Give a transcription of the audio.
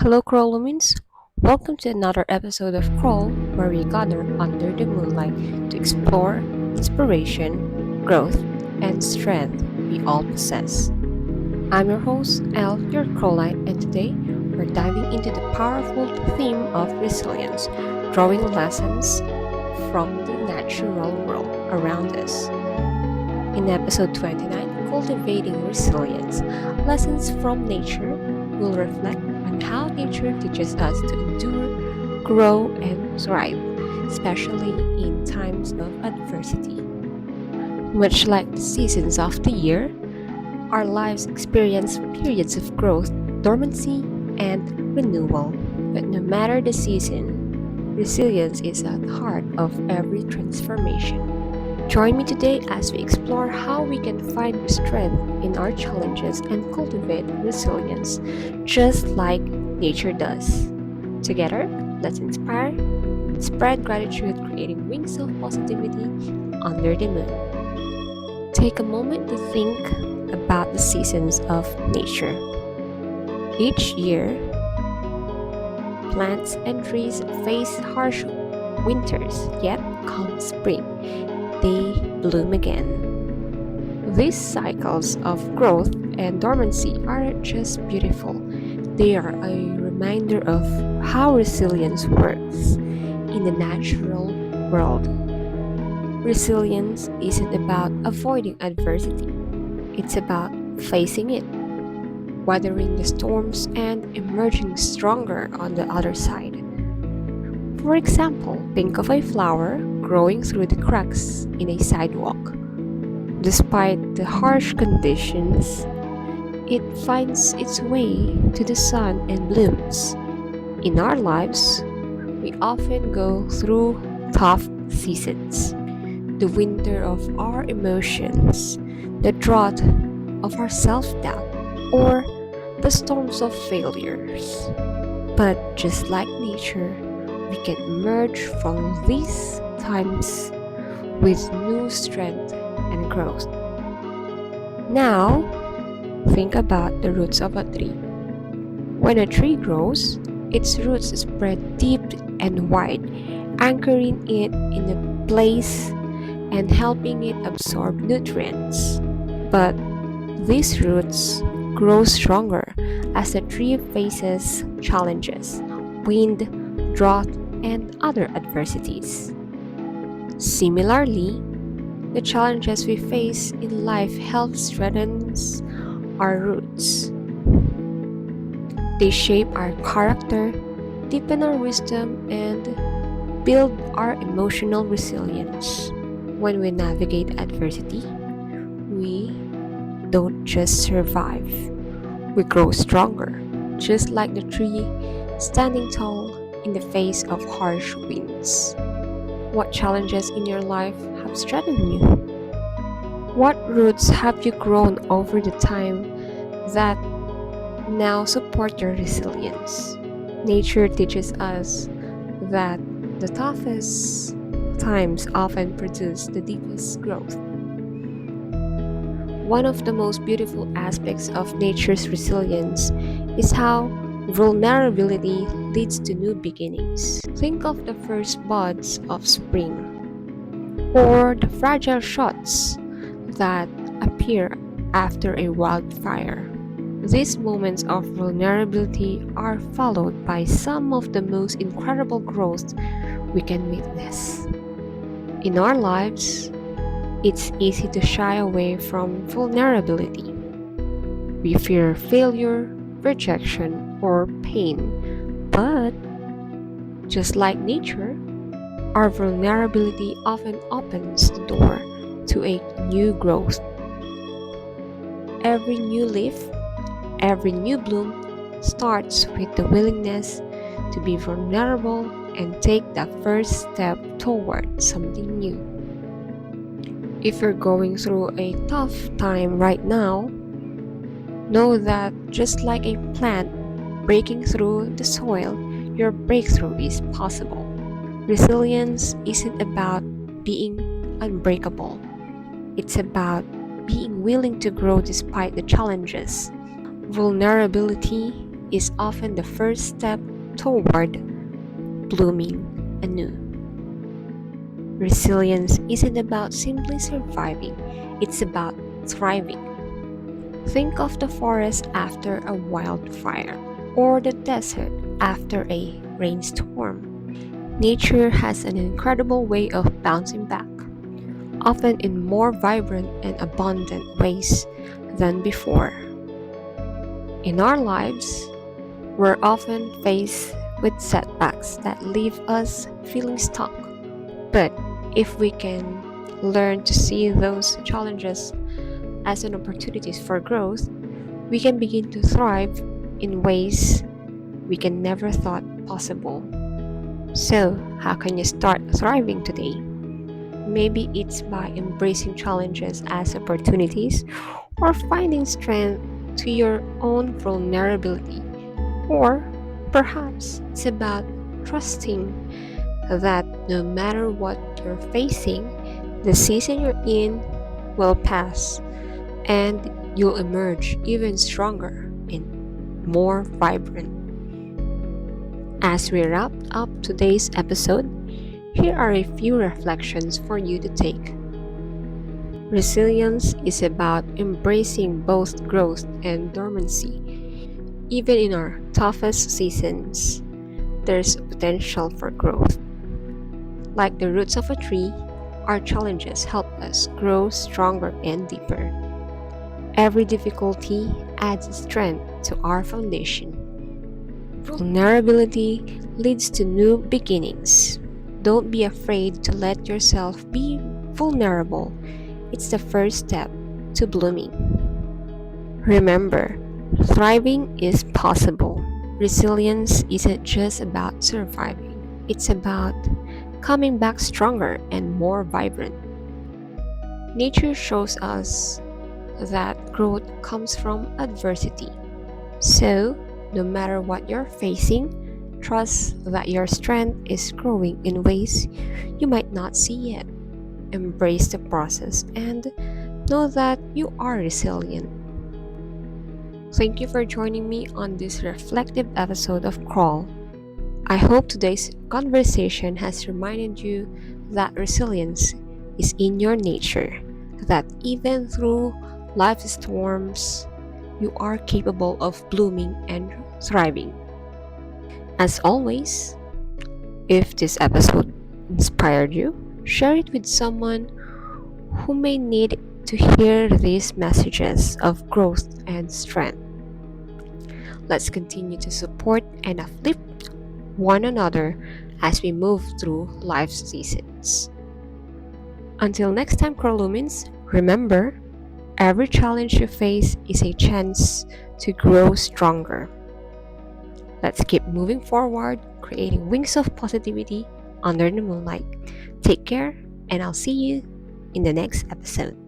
Hello, Crawlomins! Welcome to another episode of Crawl, where we gather under the moonlight to explore inspiration, growth, and strength we all possess. I'm your host, Elle, your Crowlite, and today we're diving into the powerful theme of resilience, drawing lessons from the natural world around us. In episode 29, Cultivating Resilience, Lessons from Nature, will reflect on how nature teaches us to endure, grow, and thrive, especially in times of adversity. Much like the seasons of the year, our lives experience periods of growth, dormancy, and renewal. But no matter the season, resilience is at the heart of every transformation. Join me today as we explore how we can find strength in our challenges and cultivate resilience, just like nature does. Together, let's inspire, spread gratitude, creating wings of positivity under the moon. Take a moment to think about the seasons of nature. Each year, plants and trees face harsh winters, yet come spring they bloom again. These cycles of growth and dormancy aren't just beautiful, they are a reminder of how resilience works in the natural world. Resilience isn't about avoiding adversity, it's about facing it, weathering the storms, and emerging stronger on the other side. For example, think of a flower growing through the cracks in a sidewalk. Despite the harsh conditions, it finds its way to the sun and blooms. In our lives, we often go through tough seasons. The winter of our emotions, the drought of our self-doubt, or the storms of failures. But just like nature, we can emerge from these times with new strength and growth. Now, think about the roots of a tree. When a tree grows, its roots spread deep and wide, anchoring it in a place and helping it absorb nutrients. But these roots grow stronger as the tree faces challenges, wind, drought, and other adversities. Similarly, the challenges we face in life help strengthen our roots. They shape our character, deepen our wisdom, and build our emotional resilience. When we navigate adversity, we don't just survive, we grow stronger, just like the tree standing tall in the face of harsh winds. What challenges in your life have strengthened you? What roots have you grown over the time that now support your resilience? Nature teaches us that the toughest times often produce the deepest growth. One of the most beautiful aspects of nature's resilience is how vulnerability leads to new beginnings. Think of the first buds of spring, or the fragile shoots that appear after a wildfire. These moments of vulnerability are followed by some of the most incredible growth we can witness. In our lives, it's easy to shy away from vulnerability. We fear failure, rejection, or pain. But just like nature, our vulnerability often opens the door to a new growth. Every new leaf, every new bloom starts with the willingness to be vulnerable and take the first step toward something new. If you're going through a tough time right now, know that just like a plant breaking through the soil, your breakthrough is possible. Resilience isn't about being unbreakable, it's about being willing to grow despite the challenges. Vulnerability is often the first step toward blooming anew. Resilience isn't about simply surviving, it's about thriving. Think of the forest after a wildfire or the desert after a rainstorm. Nature has an incredible way of bouncing back, often in more vibrant and abundant ways than before. In our lives, we're often faced with setbacks that leave us feeling stuck. But if we can learn to see those challenges as an opportunities for growth, we can begin to thrive in ways we can never thought possible. So, how can you start thriving today? Maybe it's by embracing challenges as opportunities or finding strength to your own vulnerability. Or perhaps it's about trusting that no matter what you're facing, the season you're in will pass and you'll emerge even stronger and more vibrant. As we wrap up today's episode, here are a few reflections for you to take. Resilience is about embracing both growth and dormancy. Even in our toughest seasons, there's potential for growth. Like the roots of a tree, our challenges help us grow stronger and deeper. Every difficulty adds strength to our foundation. Vulnerability leads to new beginnings. Don't be afraid to let yourself be vulnerable. It's the first step to blooming. Remember, thriving is possible. Resilience isn't just about surviving, it's about coming back stronger and more vibrant. Nature shows us that growth comes from adversity. So, no matter what you're facing, trust that your strength is growing in ways you might not see yet. Embrace the process and know that you are resilient. Thank you for joining me on this reflective episode of Crawl. I hope today's conversation has reminded you that resilience is in your nature, that even through life's storms, you are capable of blooming and thriving. As always, if this episode inspired you, share it with someone who may need to hear these messages of growth and strength. Let's continue to support and uplift one another as we move through life's seasons. Until next time, Crowlumins, remember, every challenge you face is a chance to grow stronger. Let's keep moving forward, creating wings of positivity under the moonlight. Take care, and I'll see you in the next episode.